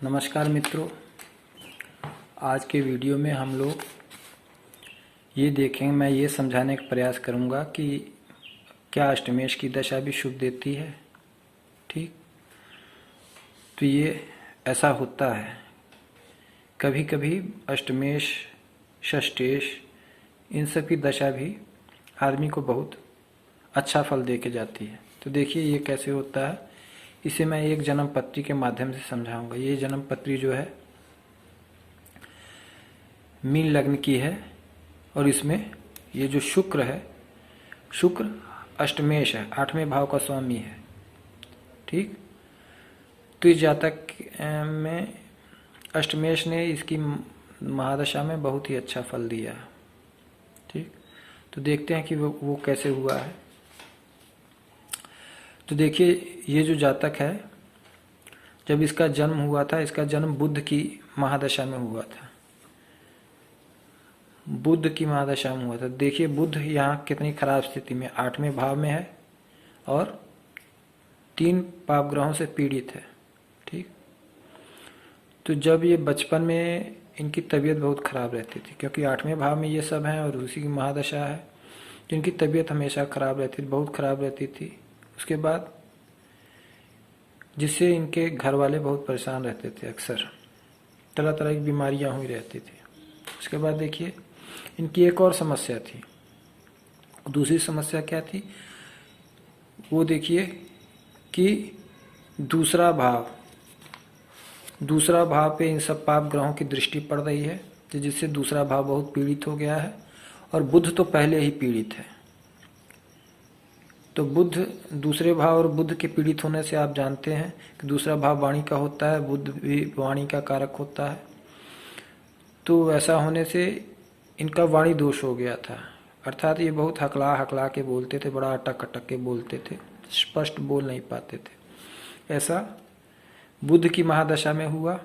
नमस्कार मित्रों, आज के वीडियो में हम लोग ये देखेंगे, मैं ये समझाने का प्रयास करूँगा कि क्या अष्टमेश की दशा भी शुभ देती है। ठीक, तो ये ऐसा होता है, कभी कभी अष्टमेश, षष्ठेश, इन सब की दशा भी आदमी को बहुत अच्छा फल दे के जाती है। तो देखिए ये कैसे होता है, इसे मैं एक जन्म पत्री के माध्यम से समझाऊंगा। ये जन्म पत्री जो है मीन लग्न की है और इसमें ये जो शुक्र है, शुक्र अष्टमेश है, 8वें भाव का स्वामी है। ठीक, तो इस जातक में अष्टमेश ने इसकी महादशा में बहुत ही अच्छा फल दिया। ठीक, तो देखते हैं कि वो कैसे हुआ है। तो देखिए ये जो जातक है, जब इसका जन्म हुआ था, इसका जन्म बुध की महादशा में हुआ था। बुध की महादशा में हुआ था। देखिए बुध यहाँ कितनी खराब स्थिति में, 8वें भाव में है और 3 पाप ग्रहों से पीड़ित है। ठीक, तो जब ये बचपन में इनकी तबीयत बहुत खराब रहती थी, क्योंकि 8वें भाव में ये सब हैं और उसी की महादशा है, तो इनकी तबीयत हमेशा खराब रहती थी, बहुत खराब रहती थी। उसके बाद जिससे इनके घर वाले बहुत परेशान रहते थे, अक्सर तरह तरह की बीमारियां हुई रहती थी। उसके बाद देखिए इनकी एक और समस्या थी। दूसरी समस्या क्या थी, वो देखिए कि दूसरा भाव पे इन सब पाप ग्रहों की दृष्टि पड़ रही है, तो जिससे दूसरा भाव बहुत पीड़ित हो गया है और बुध तो पहले ही पीड़ित है। तो बुध, दूसरे भाव और बुध के पीड़ित होने से आप जानते हैं कि दूसरा भाव वाणी का होता है, बुध भी वाणी का कारक होता है। तो ऐसा होने से इनका वाणी दोष हो गया था, अर्थात ये बहुत हकला हकला के बोलते थे, बड़ा अटक अटक के बोलते थे, स्पष्ट बोल नहीं पाते थे। ऐसा बुध की महादशा में हुआ।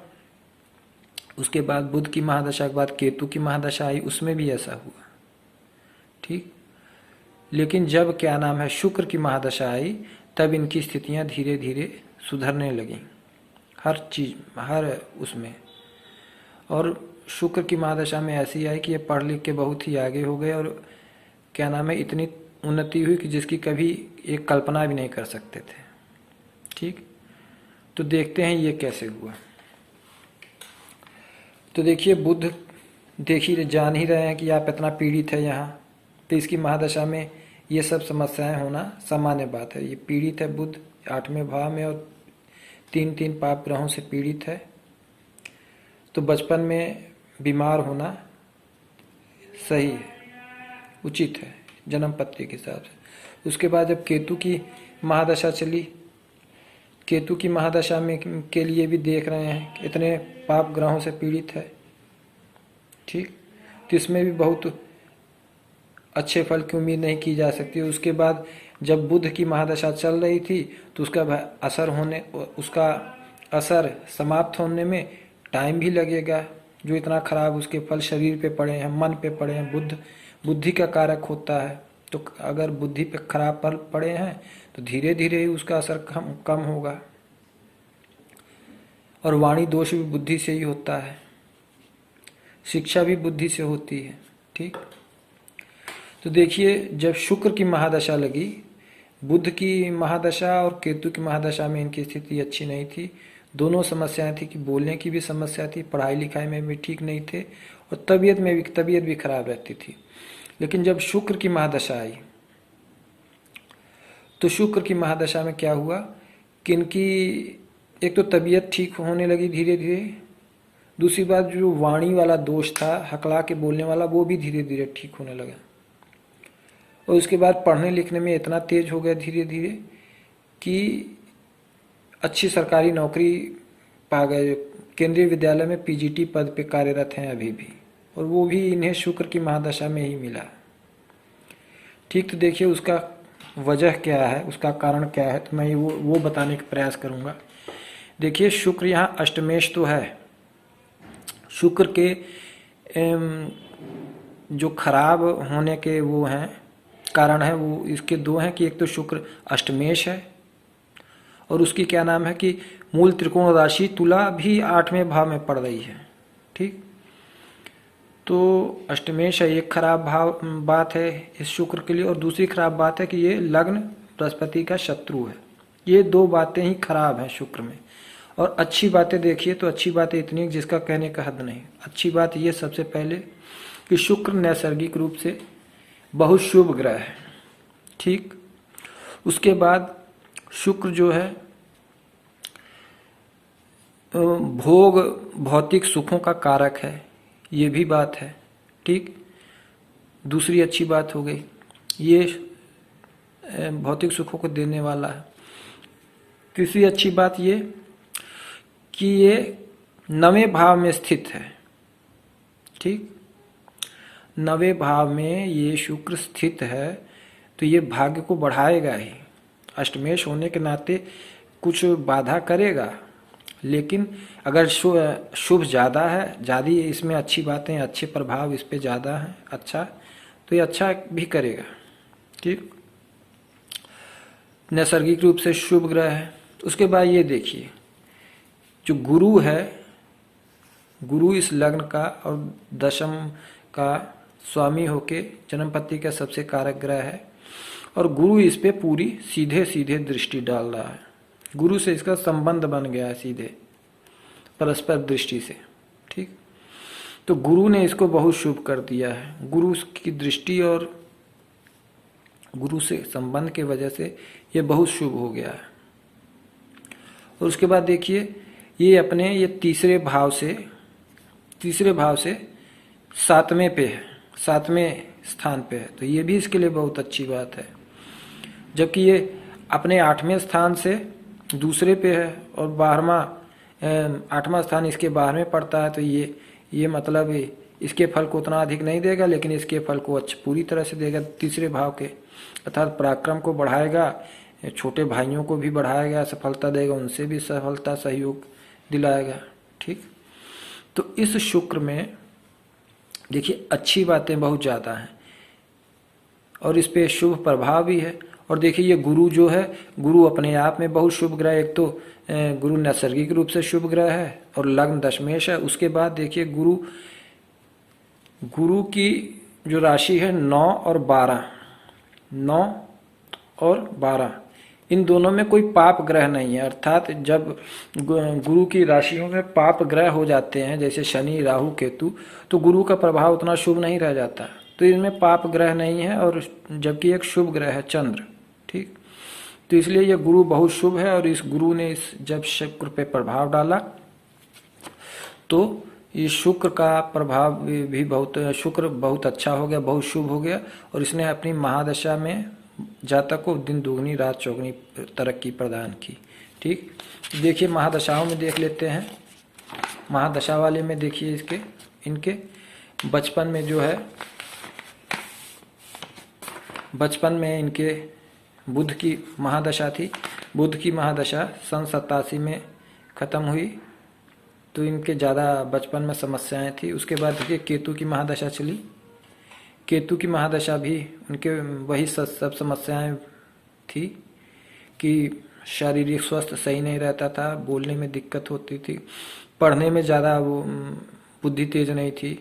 उसके बाद बुध की महादशा के बाद केतु की महादशा आई, उसमें भी ऐसा हुआ। ठीक, लेकिन जब क्या नाम है शुक्र की महादशा आई, तब इनकी स्थितियां धीरे धीरे सुधरने लगीं, हर चीज, हर उसमें। और शुक्र की महादशा में ऐसी आई कि ये पढ़ लिख के बहुत ही आगे हो गए और क्या नाम है इतनी उन्नति हुई कि जिसकी कभी एक कल्पना भी नहीं कर सकते थे। ठीक, तो देखते हैं ये कैसे हुआ। तो देखिए बुध, देखिए जान ही रहे हैं कि आप इतना पीड़ित है यहाँ, तो इसकी महादशा में ये सब समस्याएं होना सामान्य बात है। ये पीड़ित है बुध 8वें भाव में और 3 पाप ग्रहों से पीड़ित है, तो बचपन में बीमार होना सही है, उचित है जन्म पत्री के हिसाब से। उसके बाद जब केतु की महादशा चली, केतु की महादशा में के लिए भी देख रहे हैं कि इतने पाप ग्रहों से पीड़ित है। ठीक, तो इसमें भी बहुत अच्छे फल की उम्मीद नहीं की जा सकती। उसके बाद जब बुध की महादशा चल रही थी, तो उसका असर समाप्त होने में टाइम भी लगेगा। जो इतना खराब उसके फल शरीर पे पड़े हैं, मन पे पड़े हैं, बुद्धि का कारक होता है, तो अगर बुद्धि पे खराब फल पड़े हैं तो धीरे धीरे ही उसका असर कम होगा। और वाणी दोष भी बुद्धि से ही होता है, शिक्षा भी बुद्धि से होती है। ठीक, तो देखिए जब शुक्र की महादशा लगी, बुध की महादशा और केतु की महादशा में इनकी स्थिति अच्छी नहीं थी। दोनों समस्याएं थी कि बोलने की भी समस्या थी, पढ़ाई लिखाई में भी ठीक नहीं थे और तबीयत भी खराब रहती थी। लेकिन जब शुक्र की महादशा आई, तो शुक्र की महादशा में क्या हुआ कि इनकी एक तो तबीयत ठीक होने लगी धीरे धीरे, दूसरी बात जो वाणी वाला दोष था, हकला के बोलने वाला, वो भी धीरे धीरे ठीक होने लगा। और उसके बाद पढ़ने लिखने में इतना तेज हो गया धीरे धीरे कि अच्छी सरकारी नौकरी पा गए। केंद्रीय विद्यालय में पीजीटी पद पे कार्यरत हैं अभी भी, और वो भी इन्हें शुक्र की महादशा में ही मिला। ठीक, तो देखिए उसका वजह क्या है, उसका कारण क्या है, तो मैं वो बताने का प्रयास करूंगा। देखिए शुक्र यहाँ अष्टमेश तो है, शुक्र के जो खराब होने के वो हैं कारण है, वो इसके 2 हैं कि एक तो शुक्र अष्टमेश है और उसकी क्या नाम है कि मूल त्रिकोण राशि तुला भी 8वें भाव में पड़ रही है। ठीक, तो अष्टमेश एक खराब बात है इस शुक्र के लिए, और दूसरी खराब बात है कि ये लग्न बृहस्पति का शत्रु है। ये दो बातें ही खराब हैं शुक्र में। और अच्छी बातें देखिए तो अच्छी बातें इतनी जिसका कहने का हद नहीं। अच्छी बात ये सबसे पहले कि शुक्र नैसर्गिक रूप से बहुत शुभ ग्रह है। ठीक, उसके बाद शुक्र जो है भोग भौतिक सुखों का कारक है, ये भी बात है। ठीक, दूसरी अच्छी बात हो गई, ये भौतिक सुखों को देने वाला है। तीसरी अच्छी बात ये कि ये 9वें भाव में स्थित है। ठीक, 9वें भाव में ये शुक्र स्थित है तो ये भाग्य को बढ़ाएगा ही। अष्टमेश होने के नाते कुछ बाधा करेगा, लेकिन अगर शुभ ज़्यादा है, ज़्यादा इसमें अच्छी बातें, अच्छे प्रभाव इस पे ज़्यादा हैं, अच्छा, तो ये अच्छा भी करेगा। ठीक, नैसर्गिक रूप से शुभ ग्रह है। उसके बाद ये देखिए, जो गुरु है, गुरु इस लग्न का और दशम का स्वामी होके जन्मपति का सबसे कारक ग्रह है, और गुरु इस पे पूरी सीधे सीधे दृष्टि डाल रहा है। गुरु से इसका संबंध बन गया है सीधे परस्पर दृष्टि से। ठीक, तो गुरु ने इसको बहुत शुभ कर दिया है। गुरु की दृष्टि और गुरु से संबंध के वजह से ये बहुत शुभ हो गया है। और उसके बाद देखिए, ये अपने ये तीसरे भाव से 7वें पे है, 7वें स्थान पे है, तो ये भी इसके लिए बहुत अच्छी बात है। जबकि ये अपने 8वें स्थान से दूसरे पे है और 8वां स्थान इसके 12वें पड़ता है, तो ये मतलब इसके फल को उतना अधिक नहीं देगा, लेकिन इसके फल को अच्छा पूरी तरह से देगा। तीसरे भाव के अर्थात पराक्रम को बढ़ाएगा, छोटे भाइयों को भी बढ़ाएगा, सफलता देगा, उनसे भी सफलता सहयोग दिलाएगा। ठीक, तो इस शुक्र में देखिए अच्छी बातें बहुत ज़्यादा हैं और इस पे शुभ प्रभाव भी है। और देखिए ये गुरु जो है, गुरु अपने आप में बहुत शुभ ग्रह, एक तो गुरु नैसर्गिक रूप से शुभ ग्रह है और लग्न दशमेश है। उसके बाद देखिए गुरु की जो राशि है 9 और 12, इन दोनों में कोई पाप ग्रह नहीं है। अर्थात जब गुरु की राशियों में पाप ग्रह हो जाते हैं, जैसे शनि, राहु, केतु, तो गुरु का प्रभाव उतना शुभ नहीं रह जाता, तो इनमें पाप ग्रह नहीं है। और जबकि एक शुभ ग्रह है चंद्र। ठीक, तो इसलिए यह गुरु बहुत शुभ है। और इस गुरु ने जब शुक्र पे प्रभाव डाला तो इस शुक्र का प्रभाव भी शुक्र बहुत अच्छा हो गया, बहुत शुभ हो गया। और इसने अपनी महादशा में जातक को दिन दुगनी रात चौगनी तरक्की प्रदान की। ठीक, देखिए महादशाओं में देख लेते हैं। महादशा वाले में देखिए इनके बचपन में जो है, बचपन में इनके बुध की महादशा थी। बुध की महादशा सन 87 में ख़त्म हुई, तो इनके ज़्यादा बचपन में समस्याएं थी। उसके बाद देखिए केतु की महादशा चली। केतु की महादशा भी उनके वही सब समस्याएं थी कि शारीरिक स्वास्थ्य सही नहीं रहता था, बोलने में दिक्कत होती थी, पढ़ने में ज़्यादा वो बुद्धि तेज नहीं थी,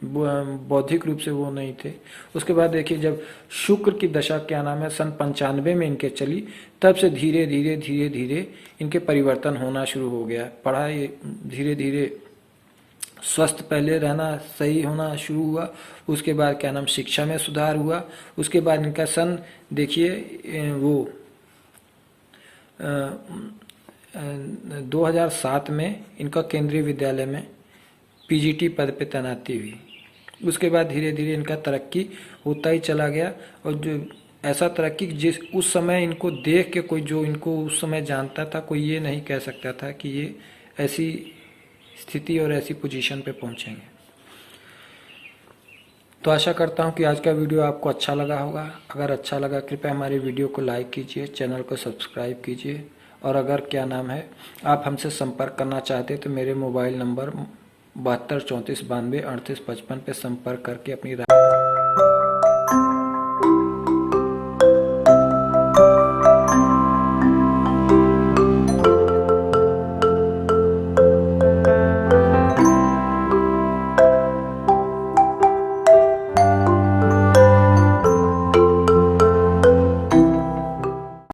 बौद्धिक रूप से वो नहीं थे। उसके बाद देखिए जब शुक्र की दशा क्या नाम है सन 95 में इनके चली, तब से धीरे धीरे इनके परिवर्तन होना शुरू हो गया। पढ़ाई धीरे धीरे स्वस्थ पहले रहना, सही होना शुरू हुआ। उसके बाद क्या नाम शिक्षा में सुधार हुआ। उसके बाद इनका सन देखिए वो 2007 में इनका केंद्रीय विद्यालय में पीजीटी पद पे तैनाती हुई। उसके बाद धीरे धीरे इनका तरक्की होता ही चला गया। और जो ऐसा तरक्की जिस उस समय इनको देख के कोई जो इनको उस समय जानता था, कोई ये नहीं कह सकता था कि ये ऐसी स्थिति और ऐसी पोजीशन पे पहुंचेंगे। तो आशा करता हूं कि आज का वीडियो आपको अच्छा लगा होगा। अगर अच्छा लगा कृपया हमारी वीडियो को लाइक कीजिए, चैनल को सब्सक्राइब कीजिए। और अगर क्या नाम है आप हमसे संपर्क करना चाहते तो मेरे मोबाइल नंबर 72 34 92 38 55 पे संपर्क करके अपनी राय